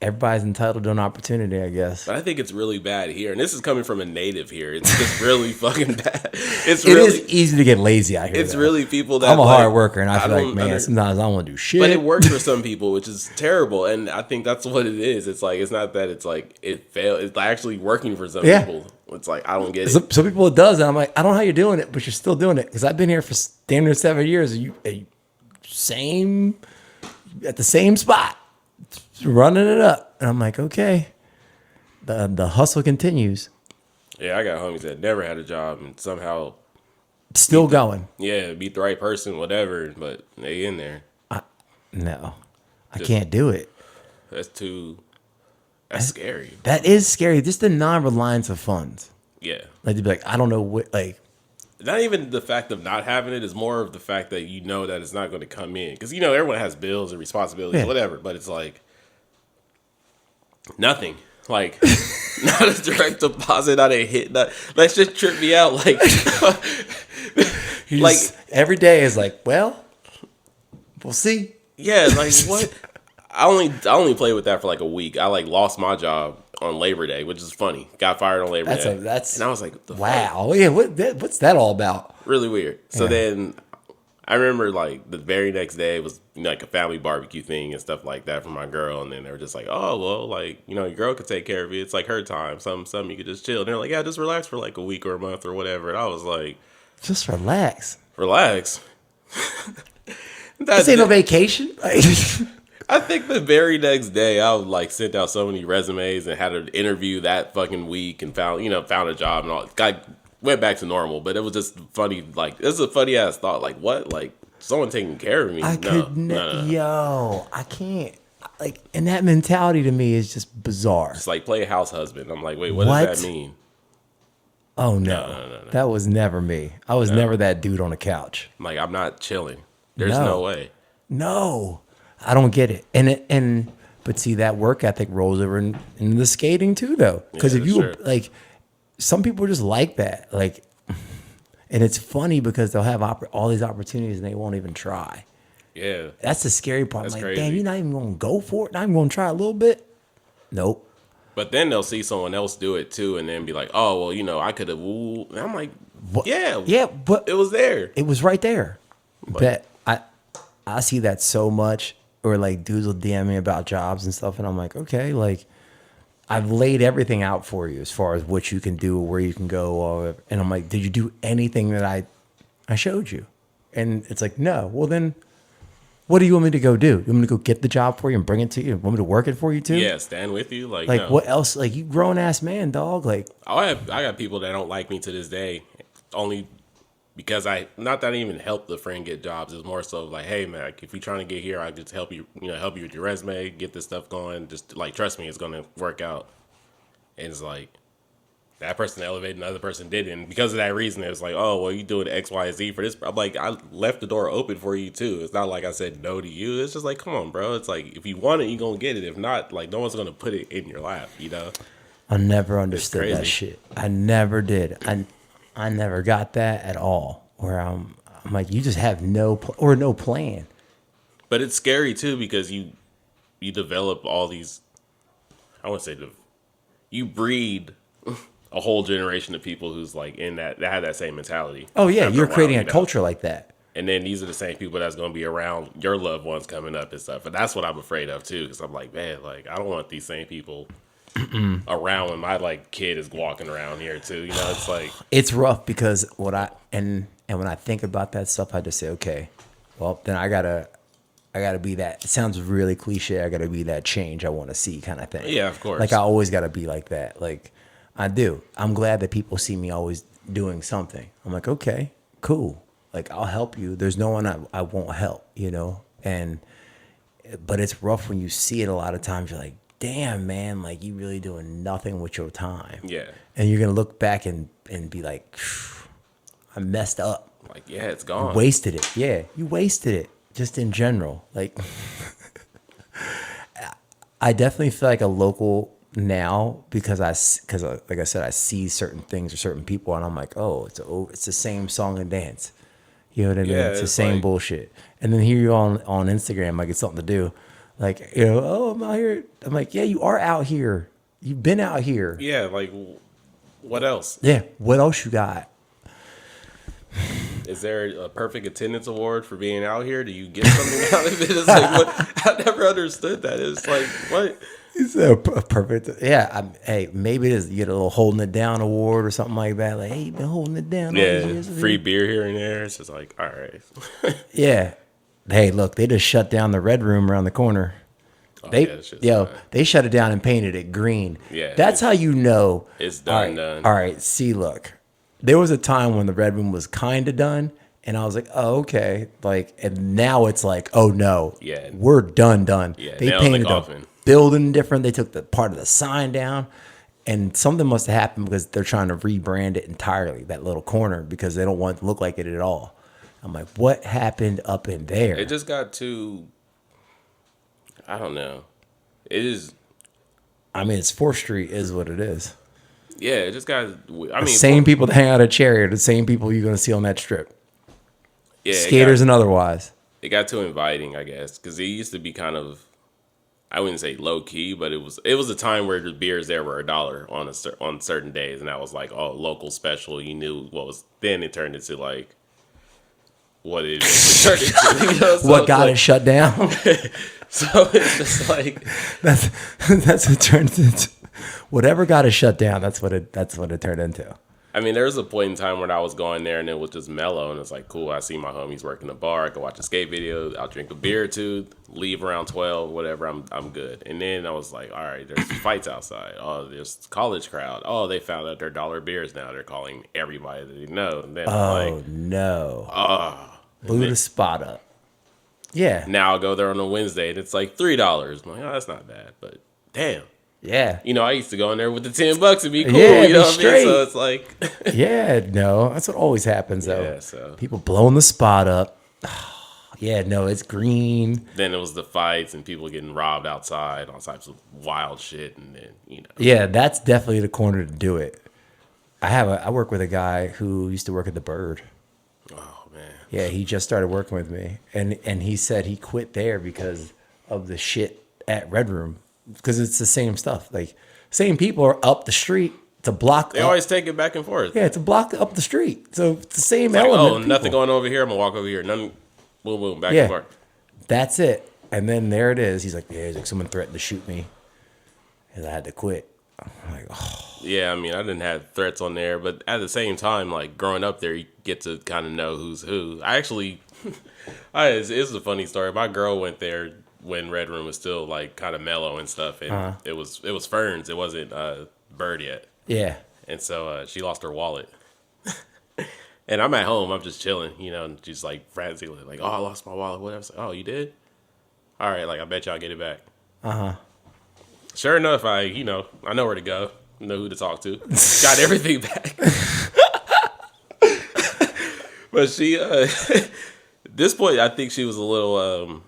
everybody's entitled to an opportunity, I guess. But I think it's really bad here, and this is coming from a native here. It's just really fucking bad. It's It really, is easy to get lazy out here. it's though. really people that I'm a like, hard worker, and I feel like, don't man, sometimes I don't want to do shit. But it works for some people, which is terrible, and I think that's what it is. It's like, it's not that it's like it failed. It's actually working for some Yeah. people. It's like, I don't get it. Some people it does, and I'm like, I don't know how you're doing it, but you're still doing it because I've been here for damn near 7 years. You at the same spot, running it up, and I'm like, okay, the hustle continues, Yeah, I got homies that never had a job and somehow, still going. yeah, meet the right person, whatever, but they in there. No, I can't do it. That's scary. That is scary. Just the non-reliance of funds. Yeah. Like to be like, I don't know what, like, Not even the fact of not having it, is more of the fact that you know that it's not going to come in. Because, you know, everyone has bills and responsibilities, Yeah. whatever. But it's like, nothing. Like, not a direct deposit, not a hit. That just tripped me out. Like, like, every day is like, well, we'll see. yeah, like, what? I only played with that for like a week. I like lost my job on Labor Day, which is funny. Got fired on Labor Day. That's and I was like, what the fuck? wow. Yeah, what's that all about? Really weird. So Yeah. then I remember like the very next day was, you know, like a family barbecue thing and stuff like that for my girl. And then they were just like, oh, well, like, you know, your girl could take care of you. It's like her time. Something you could just chill. And they're like, yeah, just relax for like a week or a month or whatever. And I was like, Just relax. relax. This ain't no vacation. I think the very next day I was like sent out so many resumes and had an interview that fucking week and found a job and all. Went back to normal, but it was just funny. Like, this is a funny ass thought. Like, what? Like, someone taking care of me? I could no. yo, I can't. Like, and that mentality to me is just bizarre. It's like play house husband. I'm like, wait, what What? does that mean? Oh no. That was never me. I was never that dude on the couch. I'm like, I'm not chilling. There's No. no way. No, I don't get it. But see, that work ethic rolls over in the skating too, though. Because Yeah, if you sure. like, some people are just like that. Like, and it's funny because they'll have all these opportunities and they won't even try. Yeah. That's the scary part. That's I'm like, crazy. damn, you're not even gonna go for it. Not even gonna try a little bit. Nope. But then they'll see someone else do it too and then be like, oh, well, you know, I could have. And I'm like, What? yeah. Yeah, but It was there. it was right there. But I see that so much, or like dudes will DM me about jobs and stuff, and I'm like, okay, like I've laid everything out for you as far as what you can do, where you can go, and I'm like, did you do anything that I showed you? And it's like, no. Well, then, what do you want me to go do? You want me to go get the job for you and bring it to you? You want me to work it for you too? Yeah, stand with you. Like, Like no. what else? Like you grown ass man, dog. Like I got people that don't like me to this day, only because not that I even help the friend get jobs. It's more so like, hey man, like, if you're trying to get here, I just help you with your resume, get this stuff going. Just like, trust me, it's gonna work out. And it's like, that person elevated, and the other person didn't. And because of that reason, it was like, oh, well, you doing X, Y, and Z for this. I'm like, I left the door open for you too. It's not like I said no to you. It's just like, come on, bro. It's like, if you want it, you gonna get it. If not, like, no one's gonna put it in your lap, you know? I never understood that shit. I never did. I never got that at all. Where I'm like, you just have no plan. But it's scary too, because you develop all these, I wouldn't say, you breed a whole generation of people who's like in that have that same mentality. Oh yeah, after you're a while, creating you a know? culture like that. And then these are the same people that's going to be around your loved ones coming up and stuff. And that's what I'm afraid of too, because I'm like, man, like, I don't want these same people around when my like kid is walking around here too. You know, it's like, It's rough because when I think about that stuff, I just say, okay, well then I gotta be that. It sounds really cliche. I gotta be that change I want to see, kind of thing. yeah, of course. Like I always gotta be like that. Like I do. I'm glad that people see me always doing something. I'm like, okay, cool. Like I'll help you. There's no one I won't help, you know? But it's rough when you see it a lot of times. You're like, damn, man, like you really doing nothing with your time. Yeah. And you're going to look back and be like, I messed up. Like, yeah, it's gone. Wasted it. Yeah, you wasted it just in general. Like, I definitely feel like a local now because like I said, I see certain things or certain people and I'm like, oh, it's the same song and dance. You know what I mean? Yeah, It's the it's same like, bullshit. And then here you are on Instagram, like it's something to do. Like, you know, oh, I'm out here. I'm like, yeah, you are out here. You've been out here. yeah, like, what else? Yeah. What else you got? Is there a perfect attendance award for being out here? Do you get something out of it? It's like, what? I never understood that. It's like, what? It's a perfect. Yeah. Hey, maybe it is. You get a little holding it down award or something like that. Like, hey, you been holding it down. all these Yeah, years? free beer here and there. It's just like, all right. Yeah. Hey, look, they just shut down the Red Room around the corner. Oh, yeah, that shit's fine. They shut it down and painted it green. Yeah, That's how you know. it's done, all right, done. All right, see, look. There was a time when the Red Room was kind of done, and I was like, oh, okay. Like, and now it's like, oh, no. Yeah. We're done. Yeah, They nailed the painted the coffin. building different. They took the part of the sign down, and something must have happened because they're trying to rebrand it entirely, that little corner, because they don't want it to look like it at all. I'm like, what happened up in there? It just got too, I don't know. It is, I mean, it's 4th Street is what it is. yeah, it just got, I mean. The same people that hang out at Cherry are the same people you're going to see on that strip. Yeah, Skaters and otherwise. It got too inviting, I guess, because it used to be kind of, I wouldn't say low key, but it was a time where the beers there were $1 on certain days, and that was like, oh, local special. You knew what was. Then it turned into like what it turned into. You know? So What got like, it shut down? So it's just like that's what it turned into. Whatever got it shut down, that's what it turned into. I mean, there was a point in time when I was going there and it was just mellow, and it's like, cool, I see my homies working the bar, I can watch a skate video, I'll drink a beer or two, leave around 12, whatever, I'm good. And then I was like, all right, there's fights outside. Oh, there's college crowd. Oh, they found out they're dollar beers now. They're calling everybody that they know. And then I'm like, No. Blew the spot up. Yeah. now I'll go there on a Wednesday and it's like $3. I'm like, oh, that's not bad, but damn. Yeah. You know, I used to go in there with the $10 and be cool. Yeah, you know be what straight. I mean? So it's like, Yeah, no. That's what always happens though. Yeah, so. People blowing the spot up. Yeah, no, it's green. then it was the fights and people getting robbed outside, all types of wild shit, and then Yeah, that's definitely the corner to do it. I work with a guy who used to work at the Bird. Oh man, Yeah, he just started working with me, and he said he quit there because of the shit at Red Room, because it's the same stuff. Like, same people are up the street to block. they up. always take it back and forth. Yeah, it's a block up the street, so it's the same Like, element. oh, of nothing people. going over here. I'm gonna walk over here. Nothing. Boom, boom, back Yeah, and forth. that's it. And then there it is. He's like, yeah, he's like, someone threatened to shoot me, and I had to quit. I'm like, oh. Yeah, I mean, I didn't have threats on there, but at the same time, like growing up there, you get to kind of know who's who. I actually, it's a funny story. My girl went there when Red Room was still like kind of mellow and stuff, and it was Ferns. It wasn't Bird yet. Yeah. And so she lost her wallet. And I'm at home. I'm just chilling, and she's like frantically like, oh, I lost my wallet. Whatever. I was like, oh, you did? All right. Like, I bet y'all get it back. Uh-huh. Sure enough, I know where to go. know who to talk to. Got everything back. But she, at this point, I think she was a little,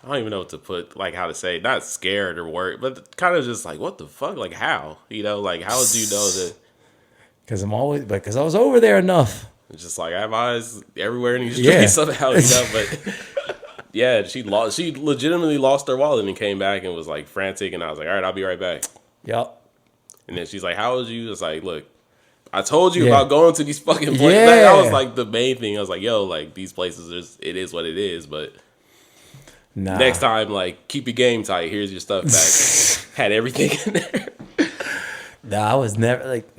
I don't even know what to put, like how to say, not scared or worried, but kind of just like, what the fuck? Like how? You know, like how would you know that? Because I was over there enough. It's just like I have eyes everywhere in these streets somehow, you know. But yeah, she legitimately lost her wallet and came back and was like frantic, and I was like, all right, I'll be right back. Yep. And then she's like, how old you? It's like, look, I told you about going to these fucking places. Yeah. Like, that was like the main thing. I was like, yo, like these places, it is what it is. But next time, like, keep your game tight. Here's your stuff back. Had everything in there. No, I was never like.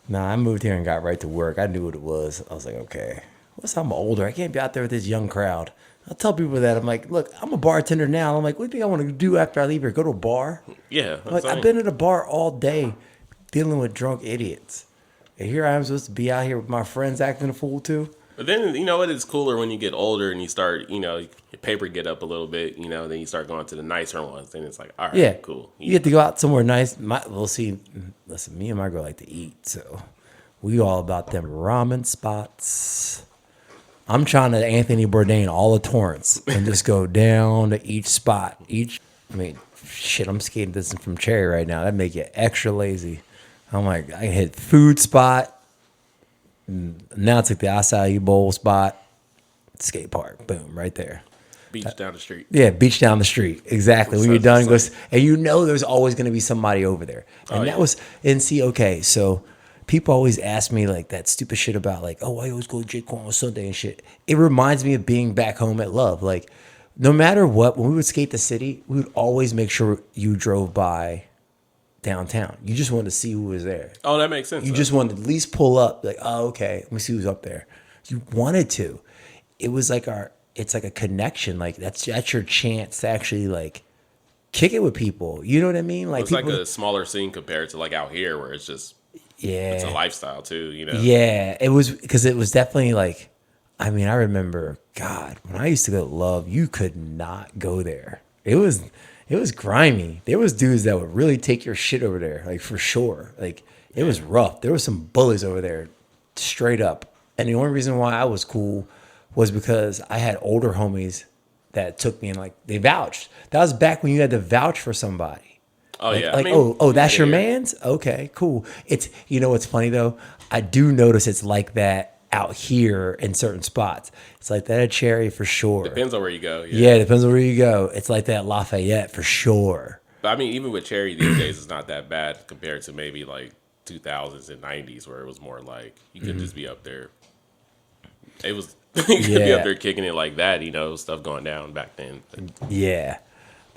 No, I moved here and got right to work. I knew what it was. I was like, okay, once I'm older, I can't be out there with this young crowd. I'll tell people that. I'm like, look, I'm a bartender now. I'm like, what do you think I want to do after I leave here? Go to a bar? Yeah. Like, I've been at a bar all day dealing with drunk idiots. And here I am supposed to be out here with my friends acting a fool too. But then, you know what? It's cooler when you get older and you start, you know, your paper get up a little bit, you know, then you start going to the nicer ones. And it's like, all right, cool. You get to go out somewhere nice. We'll see. Listen, me and my girl like to eat, so we all about them ramen spots. I'm trying to Anthony Bourdain all the Torrance and just go down to each spot. Shit, I'm skating this from Cherry right now. That'd make you extra lazy. I'm like, I hit food spot. Now it's like the acai bowl spot, skate park, boom, right there. Beach down the street. Yeah, beach down the street. Exactly. When you're done, and you know there's always going to be somebody over there. And so people always ask me like that stupid shit about like, oh, I always go to J. Quan on Sunday and shit. It reminds me of being back home at Love. Like, no matter what, when we would skate the city, we would always make sure you drove by downtown. You just wanted to see who was there. Oh, that makes sense. You just wanted to at least pull up, like, oh, okay, let me see who's up there. You wanted to. It was like it's like a connection. Like that's your chance to actually like kick it with people. You know what I mean? Like it's like a smaller scene compared to like out here where it's just it's a lifestyle too. You know? Yeah, it was because it was definitely like. I mean, I remember, God, when I used to go to Love, you could not go there. It was grimy. There was dudes that would really take your shit over there, like for sure. Like it was rough. There was some bullies over there, straight up. And the only reason why I was cool was because I had older homies that took me and like they vouched. That was back when you had to vouch for somebody. Oh like, yeah. Like, oh, that's your man's? Okay, cool. It's what's funny though? I do notice it's like that out here in certain spots. It's like that at Cherry for sure. Depends on where you go. Yeah, depends on where you go. It's like that at Lafayette for sure. But I mean, even with Cherry these days, it's not that bad compared to maybe like 2000s and 90s where it was more like you could just be up there. It was you could be up there kicking it like that, you know, stuff going down back then. Yeah.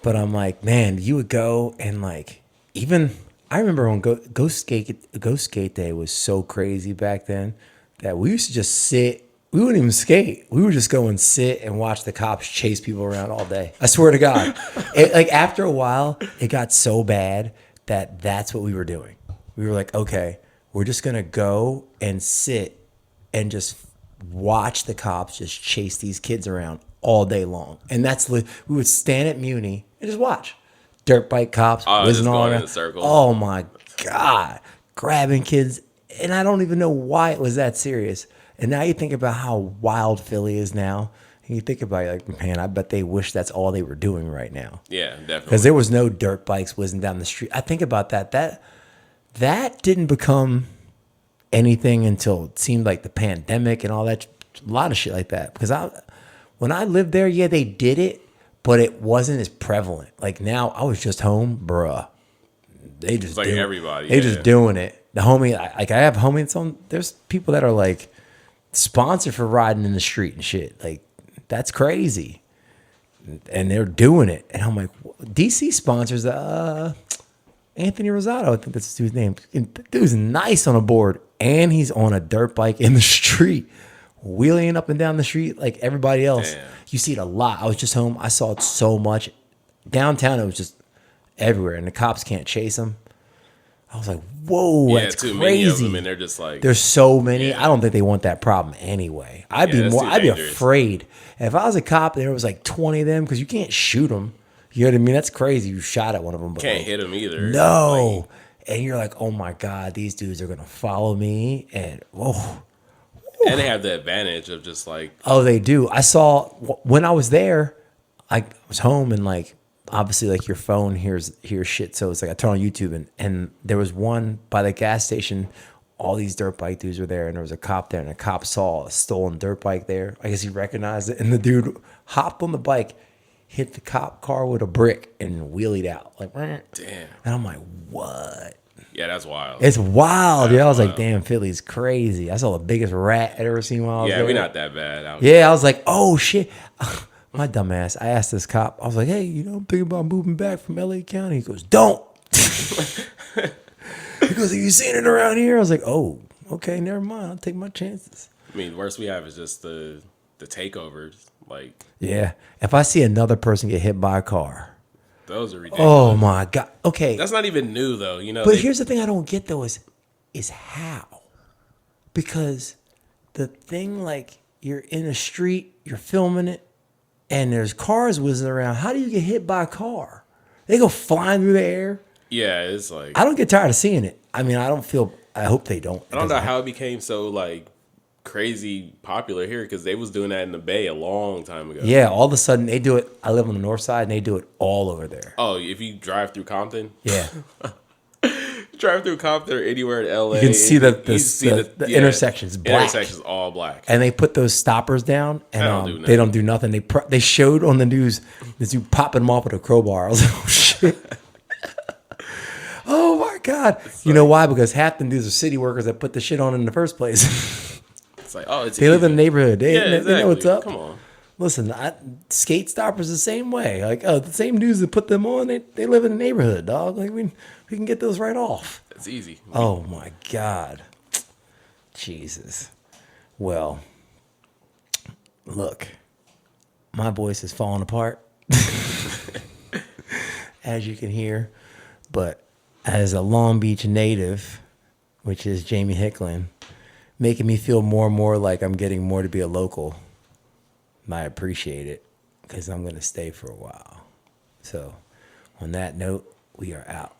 But I'm like, man, you would go and like even I remember when Go Skate Day was so crazy back then. That we used to just sit. We wouldn't even skate. We would just go and sit and watch the cops chase people around all day. I swear to God. Like after a while, it got so bad that that's what we were doing. We were like, okay, we're just going to go and sit and just watch the cops just chase these kids around all day long. And we would stand at Muni and just watch. Dirt bike cops whizzing all around. Oh my God. Grabbing kids. And I don't even know why it was that serious. And now you think about how wild Philly is now. And you think about it like, man, I bet they wish that's all they were doing right now. Yeah, definitely. Because there was no dirt bikes whizzing down the street. I think about that. That didn't become anything until it seemed like the pandemic and all that. A lot of shit like that. Because when I lived there, yeah, they did it. But it wasn't as prevalent. Like now, I was just home, bruh. They just like everybody. They just doing it. The homie, like I have homies on. There's people that are like sponsored for riding in the street and shit. Like that's crazy, and they're doing it. And I'm like, DC sponsors Anthony Rosado. I think that's the dude's name. And dude's nice on a board, and he's on a dirt bike in the street, wheeling up and down the street like everybody else. Damn. You see it a lot. I was just home. I saw it so much downtown. It was just everywhere, and the cops can't chase them. I was like, whoa, that's too crazy. Many of them, and they're just like, there's so many. Yeah. I don't think they want that problem anyway. I'd be afraid. If I was a cop and there was like 20 of them, because you can't shoot them. You know what I mean? That's crazy. You shot at one of them. But can't hit them either. No. and you're like, oh my God, these dudes are gonna follow me, and whoa. And they have the advantage of just like, Oh, they do. I saw when I was there, I was home and like obviously like your phone hears shit. So it's like I turn on YouTube and there was one by the gas station. All these dirt bike dudes were there, and there was a cop there, and a cop saw a stolen dirt bike there. I guess he recognized it, and the dude hopped on the bike, hit the cop car with a brick, and wheelied out. Like, damn. and I'm like, what? Yeah, that's wild. It's wild. That's Yeah, I was like, wild. damn, Philly's crazy. I saw the biggest rat I'd ever seen while I was Yeah, there. we're not that bad. Out Yeah, I was like, oh shit. My dumb ass. I asked this cop, I was like, hey, I'm thinking about moving back from LA County. He goes, don't. He goes, have you seen it around here? I was like, oh, okay, never mind. I'll take my chances. I mean, the worst we have is just the takeovers. Like, Yeah. If I see another person get hit by a car, those are ridiculous. oh my God. Okay. That's not even new though. You know, But here's the thing I don't get though is how. Because the thing, like, you're in a street, you're filming it, and there's cars whizzing around. How do you get hit by a car? They go flying through the air. yeah, it's like, I don't get tired of seeing it. I mean, I hope they don't. I don't know how it became so like crazy popular here because they was doing that in the Bay a long time ago. Yeah, all of a sudden they do it. I live on the north side, and they do it all over there. Oh, if you drive through Compton, Yeah. drive through Compton or anywhere in LA, You can see the yeah, intersections black. Intersections all black. And they put those stoppers down, and They they don't don't do do nothing. They showed on the news this dude popping them off with a crowbar. I was like, oh shit. Oh my God. You know why? Because half them dudes are city workers that put the shit on in the first place. It's like, oh, it's They live in the easy. neighborhood. They know what's exactly. up. Come on. Listen, skate stoppers the same way. Like, the same dudes that put them on, they live in the neighborhood, dog. Like, we can get those right off. It's easy. Oh my God. Jesus. Well, look, my voice is falling apart, as you can hear. But as a Long Beach native, which is Jaime Hicklen, making me feel more and more like I'm getting more to be a local. I appreciate it because I'm going to stay for a while. So, on that note, we are out.